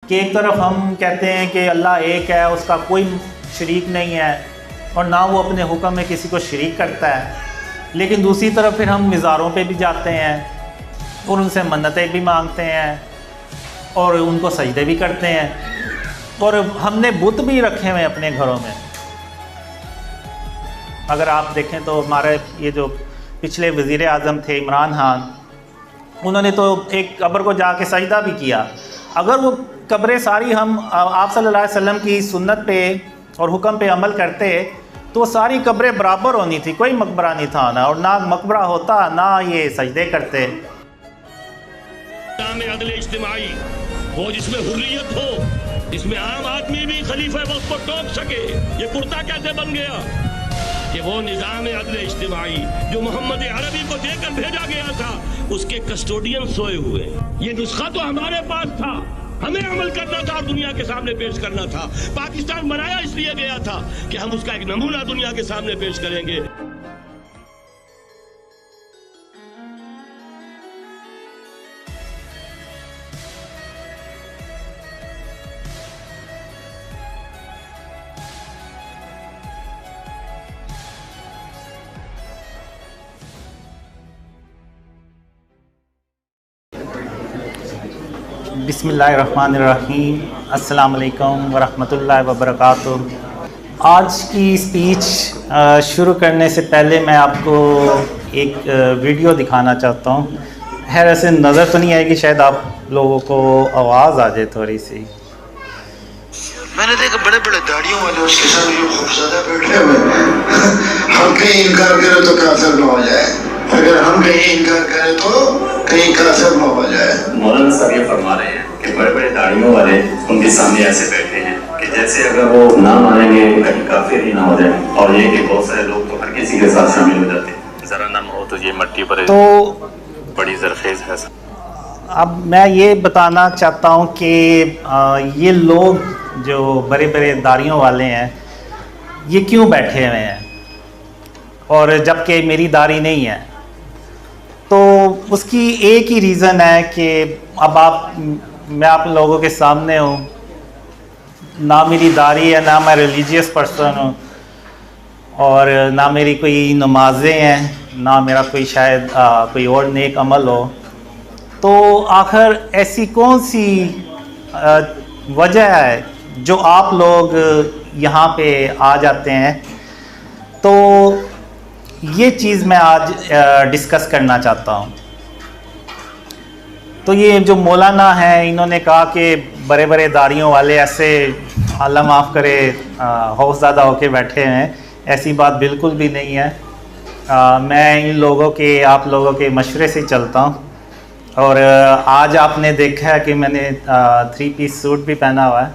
کہ ایک طرف ہم کہتے ہیں کہ اللہ ایک ہے، اس کا کوئی شریک نہیں ہے اور نہ وہ اپنے حکم میں کسی کو شریک کرتا ہے، لیکن دوسری طرف پھر ہم مزاروں پہ بھی جاتے ہیں اور ان سے منتیں بھی مانگتے ہیں اور ان کو سجدے بھی کرتے ہیں، اور ہم نے بت بھی رکھے ہوئے اپنے گھروں میں۔ اگر آپ دیکھیں تو ہمارے یہ جو پچھلے وزیر اعظم تھے عمران خان، انہوں نے تو ایک قبر کو جا کے سجدہ بھی کیا۔ اگر وہ قبریں ساری ہم آپ صلی اللہ علیہ وسلم کی سنت پہ اور حکم پہ عمل کرتے تو ساری قبریں برابر ہونی تھی، کوئی مقبرہ نہیں تھا نا، اور نہ مقبرہ ہوتا نہ یہ سجدے کرتے۔ نظام عدل اجتماعی ہو جس میں حریت ہو، جس میں عام آدمی بھی خلیفہ وقت کو ٹوک سکے۔ یہ کرتا کیسے بن گیا کہ وہ نظام عدل اجتماعی جو محمد عربی کو دے کر بھیجا گیا تھا، اس کے کسٹوڈین سوئے ہوئے۔ یہ نسخہ تو ہمارے پاس تھا، ہمیں عمل کرنا تھا اور دنیا کے سامنے پیش کرنا تھا۔ پاکستان بنایا اس لیے گیا تھا کہ ہم اس کا ایک نمونہ دنیا کے سامنے پیش کریں گے۔ بسم اللہ الرحمن الرحیم، السلام علیکم ورحمۃ اللہ وبرکاتہ۔ آج کی اسپیچ شروع کرنے سے پہلے میں آپ کو ایک ویڈیو دکھانا چاہتا ہوں۔ خیر ایسے نظر تو نہیں آئے گی، شاید آپ لوگوں کو آواز آ جائے تھوڑی سی۔ میں نے دیکھا بڑے بڑے داڑیوں والے اس کے ساتھ جو خوفزدہ بیٹھے ہوئے، ہم کہیں انکار کریں تو کافر نہ ہو جائے، اگر ہم کہیں انکار کریں تو کہیں کافر نہ ہو جائے۔ مولانا صاحب یہ فرما رہے ہیں کہ بڑے بڑے داڑیوں والے ان کے سامنے ایسے بیٹھے ہیں کہ جیسے اگر وہ نہ مانیں گے کہیں کافر ہی نہ ہو جائے، اور یہ کہ بہت سارے لوگ تو ہر کسی کے ساتھ شامل ہو جاتے ہیں۔ ذرا نرم ہو تو یہ مٹی پر تو بڑی زرخیز ہے۔ اب میں یہ بتانا چاہتا ہوں کہ یہ لوگ جو بڑے بڑے داڑھیوں والے ہیں یہ کیوں بیٹھے ہوئے ہیں، اور جب کہ میری داڑھی نہیں ہے۔ تو اس کی ایک ہی ریزن ہے کہ اب میں آپ لوگوں کے سامنے ہوں، نہ میری داڑھی ہے، نہ میں ریلیجیس پرسن ہوں، اور نہ میری کوئی نمازیں ہیں، نہ میرا کوئی شاید کوئی اور نیک عمل ہو۔ تو آخر ایسی کون سی وجہ ہے جو آپ لوگ یہاں پہ آ جاتے ہیں؟ تو یہ چیز میں آج ڈسکس کرنا چاہتا ہوں۔ تو یہ جو مولانا ہیں انہوں نے کہا کہ بڑے بڑے داڑھیوں والے ایسے اللہ معاف کرے خوف زدہ ہو کے بیٹھے ہیں، ایسی بات بالکل بھی نہیں ہے۔ میں ان لوگوں کے آپ لوگوں کے مشورے سے چلتا ہوں، اور آج آپ نے دیکھا ہے کہ میں نے 3 پیس سوٹ بھی پہنا ہوا ہے۔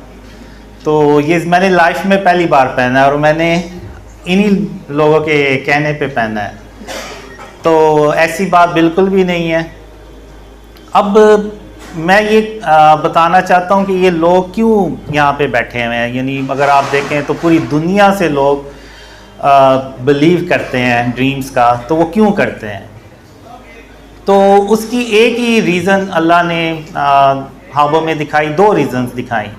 تو یہ میں نے لائف میں پہلی بار پہنا ہے، اور میں نے انہی لوگوں کے کہنے پہ پہنا ہے، تو ایسی بات بالکل بھی نہیں ہے۔ اب میں یہ بتانا چاہتا ہوں کہ یہ لوگ کیوں یہاں پہ بیٹھے ہوئے ہیں، یعنی اگر آپ دیکھیں تو پوری دنیا سے لوگ بلیو کرتے ہیں ڈریمز کا، تو وہ کیوں کرتے ہیں؟ تو اس کی ایک ہی ریزن اللہ نے خوابوں میں دکھائی، 2 ریزنز دکھائیں۔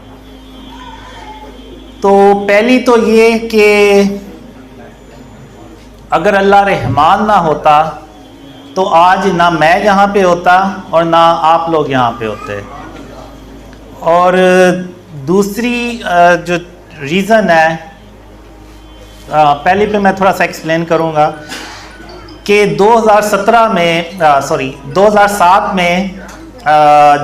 تو پہلی تو یہ کہ اگر اللہ رحمان نہ ہوتا تو آج نہ میں یہاں پہ ہوتا اور نہ آپ لوگ یہاں پہ ہوتے۔ اور دوسری جو ریزن ہے، پہلے پہ میں تھوڑا سا ایکسپلین کروں گا کہ 2007 میں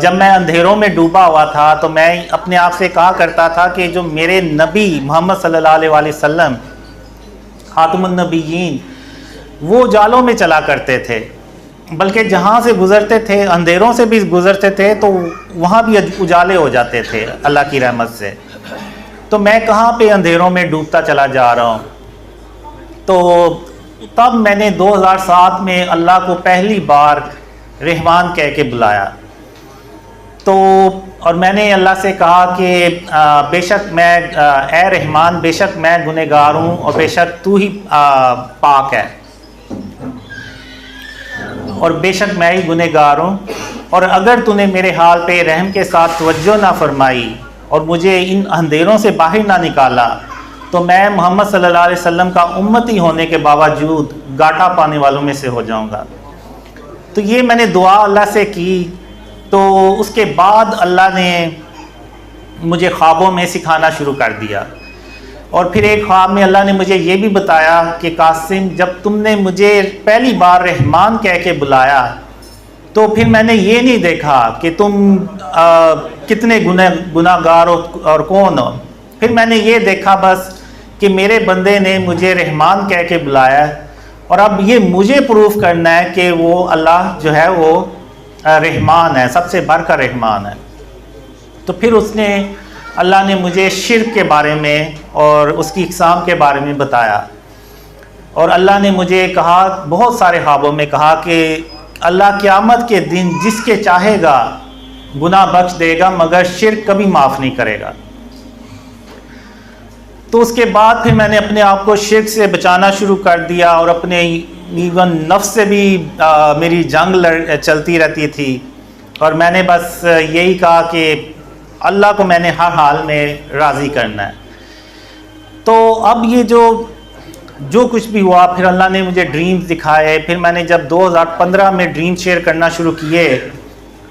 جب میں اندھیروں میں ڈوبا ہوا تھا تو میں اپنے آپ سے کہا کرتا تھا کہ جو میرے نبی محمد صلی اللہ علیہ وسلم خاتم النبیین، وہ جالوں میں چلا کرتے تھے، بلکہ جہاں سے گزرتے تھے اندھیروں سے بھی گزرتے تھے تو وہاں بھی اجالے ہو جاتے تھے اللہ کی رحمت سے۔ تو میں کہاں پہ اندھیروں میں ڈوبتا چلا جا رہا ہوں؟ تو تب میں نے 2007 میں اللہ کو پہلی بار رحمان کہہ کے بلایا، تو اور میں نے اللہ سے کہا کہ بے شک میں اے رحمان، بے شک میں گنہگار ہوں اور بے شک تو ہی پاک ہے۔ اور بے شک میں ہی گنہگار ہوں، اور اگر تو نے میرے حال پہ رحم کے ساتھ توجہ نہ فرمائی اور مجھے ان اندھیروں سے باہر نہ نکالا تو میں محمد صلی اللہ علیہ وسلم کا امتی ہونے کے باوجود گھاٹا پانے والوں میں سے ہو جاؤں گا۔ تو یہ میں نے دعا اللہ سے کی، تو اس کے بعد اللہ نے مجھے خوابوں میں سکھانا شروع کر دیا، اور پھر ایک خواب میں اللہ نے مجھے یہ بھی بتایا کہ قاسم، جب تم نے مجھے پہلی بار رحمان کہہ کے بلایا تو پھر میں نے یہ نہیں دیکھا کہ تم کتنے گناہ گار ہو اور کون ہو، پھر میں نے یہ دیکھا بس کہ میرے بندے نے مجھے رحمان کہہ کے بلایا، اور اب یہ مجھے پروف کرنا ہے کہ وہ اللہ جو ہے وہ رحمان ہے، سب سے بڑھ کر رحمان ہے۔ تو پھر اللہ نے مجھے شرک کے بارے میں اور اس کی اقسام کے بارے میں بتایا، اور اللہ نے مجھے کہا، بہت سارے خوابوں میں کہا کہ اللہ قیامت کے دن جس کے چاہے گا گناہ بخش دے گا مگر شرک کبھی معاف نہیں کرے گا۔ تو اس کے بعد پھر میں نے اپنے آپ کو شرک سے بچانا شروع کر دیا، اور اپنے ایون نفس سے بھی میری جنگ چلتی رہتی تھی، اور میں نے بس یہی کہا کہ اللہ کو میں نے ہر حال میں راضی کرنا ہے۔ تو اب یہ جو کچھ بھی ہوا، پھر اللہ نے مجھے ڈریمز دکھائے، پھر میں نے جب 2015 میں ڈریم شیئر کرنا شروع کیے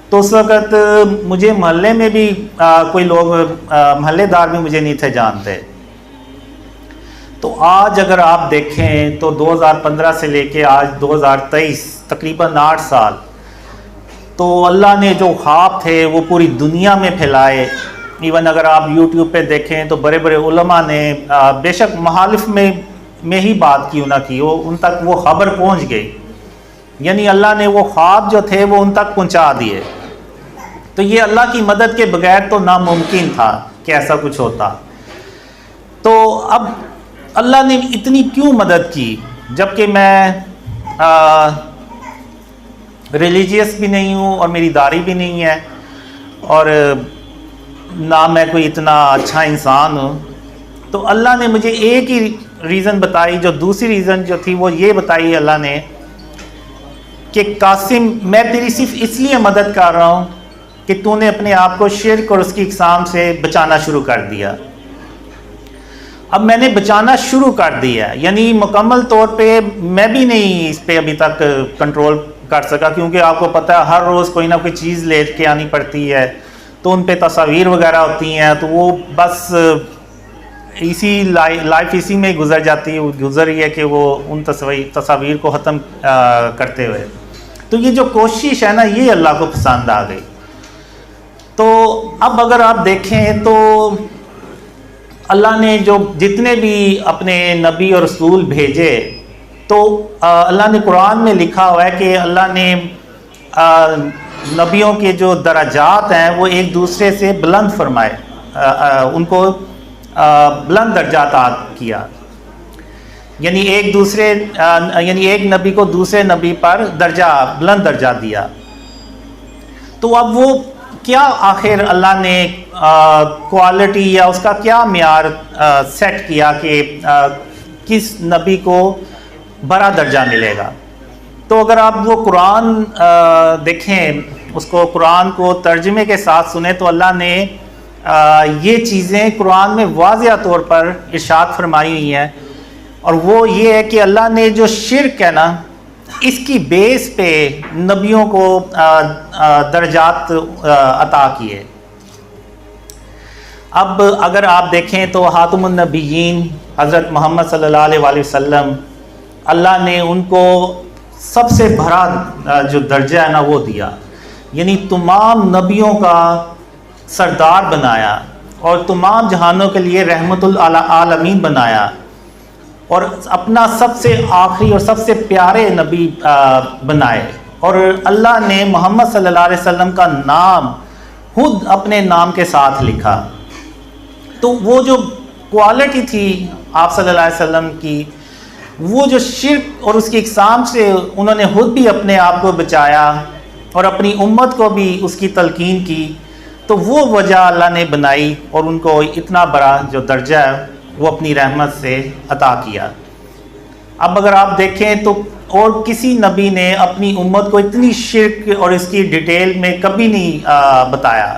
تو اس وقت مجھے محلے میں بھی کوئی لوگ محلے دار بھی مجھے نہیں تھے جانتے۔ تو آج اگر آپ دیکھیں تو 2015 سے لے کے آج 2023 تقریباً 8 سال، تو اللہ نے جو خواب تھے وہ پوری دنیا میں پھیلائے۔ ایون اگر آپ یوٹیوب پہ دیکھیں تو بڑے بڑے علماء نے بے شک مخالف میں ہی بات کیوں نہ کی، ان تک وہ خبر پہنچ گئی، یعنی اللہ نے وہ خواب جو تھے وہ ان تک پہنچا دیے۔ تو یہ اللہ کی مدد کے بغیر تو ناممکن تھا کہ ایسا کچھ ہوتا۔ تو اب اللہ نے اتنی کیوں مدد کی، جبکہ میں ریلیجیس بھی نہیں ہوں اور میری داڑھی بھی نہیں ہے، اور نہ میں کوئی اتنا اچھا انسان ہوں۔ تو اللہ نے مجھے ایک ہی ریزن بتائی، جو دوسری ریزن جو تھی وہ یہ بتائی اللہ نے کہ قاسم، میں تیری صرف اس لیے مدد کر رہا ہوں کہ تو نے اپنے آپ کو شرک اور اس کی اقسام سے بچانا شروع کر دیا۔ اب میں نے بچانا شروع کر دیا، یعنی مکمل طور پہ میں بھی نہیں اس پہ ابھی تک کنٹرول کر سکا، کیونکہ آپ کو پتہ ہے ہر روز کوئی نہ کوئی چیز لے کے آنی پڑتی ہے، تو ان پہ تصاویر وغیرہ ہوتی ہیں، تو وہ بس اسی لائف اسی میں گزر جاتی ہے، گزر رہی ہے کہ وہ ان تصاویر کو ختم کرتے ہوئے۔ تو یہ جو کوشش ہے نا، یہ اللہ کو پسند آ گئی۔ تو اب اگر آپ دیکھیں تو اللہ نے جو جتنے بھی اپنے نبی اور رسول بھیجے، تو اللہ نے قرآن میں لکھا ہوا ہے کہ اللہ نے نبیوں کے جو درجات ہیں وہ ایک دوسرے سے بلند فرمائے، ان کو بلند درجات کیا، یعنی ایک نبی کو دوسرے نبی پر بلند درجہ دیا۔ تو اب وہ کیا آخر اللہ نے کوالٹی یا اس کا کیا معیار سیٹ کیا کہ کس نبی کو بڑا درجہ ملے گا؟ تو اگر آپ وہ قرآن دیکھیں، اس کو قرآن کو ترجمے کے ساتھ سنیں، تو اللہ نے یہ چیزیں قرآن میں واضح طور پر ارشاد فرمائی ہوئی ہیں، اور وہ یہ ہے کہ اللہ نے جو شرک ہے نا، اس کی بیس پہ نبیوں کو درجات عطا کیے۔ اب اگر آپ دیکھیں تو خاتم النبیین حضرت محمد صلی اللہ علیہ وآلہ وسلم، اللہ نے ان کو سب سے بڑا جو درجہ ہے نا وہ دیا، یعنی تمام نبیوں کا سردار بنایا، اور تمام جہانوں کے لیے رحمت العالمین بنایا، اور اپنا سب سے آخری اور سب سے پیارے نبی بنائے، اور اللہ نے محمد صلی اللہ علیہ وسلم کا نام خود اپنے نام کے ساتھ لکھا۔ تو وہ جو کوالٹی تھی آپ صلی اللہ علیہ وسلم کی، وہ جو شرک اور اس کی اقسام سے انہوں نے خود بھی اپنے آپ کو بچایا اور اپنی امت کو بھی اس کی تلقین کی، تو وہ وجہ اللہ نے بنائی اور ان کو اتنا بڑا جو درجہ ہے وہ اپنی رحمت سے عطا کیا۔ اب اگر آپ دیکھیں تو اور کسی نبی نے اپنی امت کو اتنی شرک اور اس کی ڈیٹیل میں کبھی نہیں بتایا.